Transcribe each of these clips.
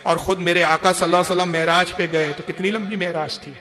और खुद मेरे आका सल्लल्लाहु अलैहि वसल्लम मेराज पे गए तो कितनी लंबी मेराज थी।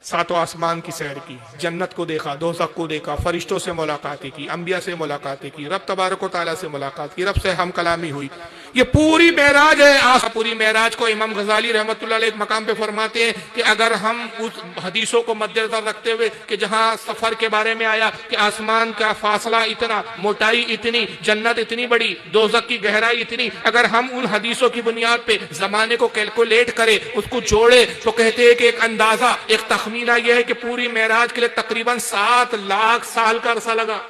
सातों आसमान की सैर की, जन्नत को देखा, दोज़ख को देखा, फरिश्तों से मुलाकातें की, अंबिया से मुलाकातें की, रब तबारक व तआला से मुलाकात की, रब से हम कलामी हुई। ये पूरी मेराज है। पूरी मेराज को इमाम गजाली रहमतुल्लाह अलैह एक मकाम पे फरमाते हैं कि अगर हम उस हदीसों को मद्देनजर रखते हुए कि जहां सफर के बारे में आया कि आसमान का फासला इतना, मोटाई इतनी, जन्नत इतनी बड़ी, दोज़ख की गहराई इतनी, अगर हम उन हदीसों की बुनियाद पे जमाने को कैलकुलेट करें, उसको जोड़े, तो कहते हैं कि एक अंदाजा, एक तखमीना यह है कि पूरी मेराज के लिए तकरीबन 7 लाख साल का अरसा लगा।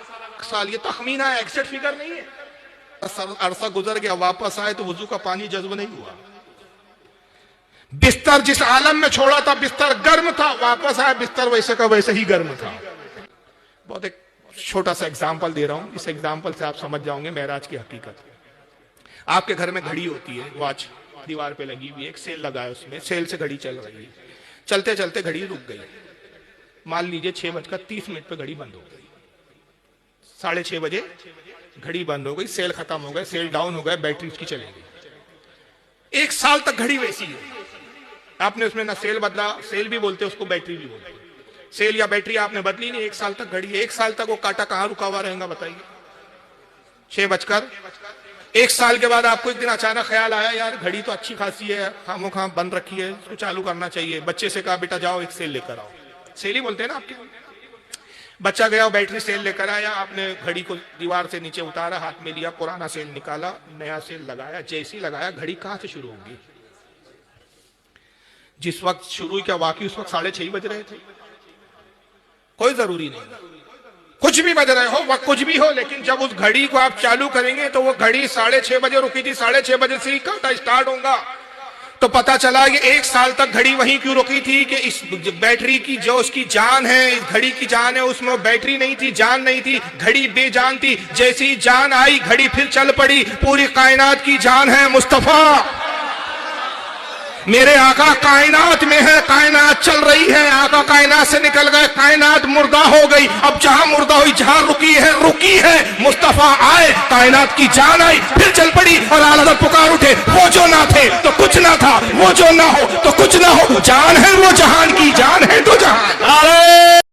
साल, ये तखमीना है, एग्जैक्ट फिगर नहीं है। अरसा गुजर गया, वापस आए तो वजू का पानी जज्ब नहीं हुआ। बिस्तर जिस आलम में छोड़ा था, बिस्तर गर्म था, वापस आया बिस्तर वैसे का वैसे ही गर्म था। बहुत एक छोटा सा एग्जाम्पल दे रहा हूं, इस एग्जाम्पल से आप समझ जाओगे मेराज की हकीकत। आपके घर में घड़ी होती है, वॉच दीवार पे लगी हुई है, एक सेल लगा है, उसमें सेल से घड़ी चल रही है। चलते चलते घड़ी रुक गई, मान लीजिए 6:30 पे घड़ी बंद हो गई, 6:30 बजे घड़ी बंद हो गई, सेल खत्म हो गए, सेल डाउन हो गए, बैटरी उसकी चली गई। 1 साल तक घड़ी वैसी है, आपने उसमें ना सेल बदला, सेल भी बोलते उसको, बैटरी भी बोलते, सेल या बैटरी आपने बदली नहीं, 1 साल तक घड़ी है। 1 साल तक वो कांटा कहां रुका हुआ रहेगा बताइए? 1 साल के बाद आपको एक दिन अचानक ख्याल आया, यार घड़ी तो अच्छी खासी है, खामो खाम बंद रखी है, इसको चालू करना चाहिए। बच्चे से कहा बेटा जाओ एक सेल लेकर आओ, सेल ही बोलते हैं ना आपके। बच्चा गया, बैटरी सेल लेकर आया, आपने घड़ी को दीवार से नीचे उतारा, हाथ में लिया, पुराना सेल निकाला, नया सेल लगाया। जैसी लगाया, घड़ी कहां से शुरू होगी? जिस वक्त शुरू क्या वाकई उस वक्त 6:30 बज रहे थे? कोई जरूरी नहीं, कुछ भी बज रहे हो, वक्त कुछ भी हो, लेकिन जब उस घड़ी को आप चालू करेंगे तो वो घड़ी 6:30 बजे रुकी थी, 6:30 बजे से ही कांटा स्टार्ट होगा। तो पता चला कि 1 साल तक घड़ी वहीं क्यों रुकी थी कि इस बैटरी की जो उसकी जान है, इस घड़ी की जान है, उसमें बैटरी नहीं थी, जान नहीं थी, घड़ी बेजान थी। जैसी जान आई, घड़ी फिर चल पड़ी। पूरी कायनात की जान है मुस्तफा, मेरे आका कायनात में है, कायनात चल रही है। आका कायनात से निकल गए, कायनात मुर्दा हो गई। अब जहां मुर्दा हुई, जहां रुकी है, मुस्तफा आए, कायनात की जान आई, फिर चल पड़ी। और आला पुकार उठे, वो जो ना थे तो कुछ ना था, वो जो ना हो तो कुछ ना हो, जान है वो जहान की, जान है तो जहान।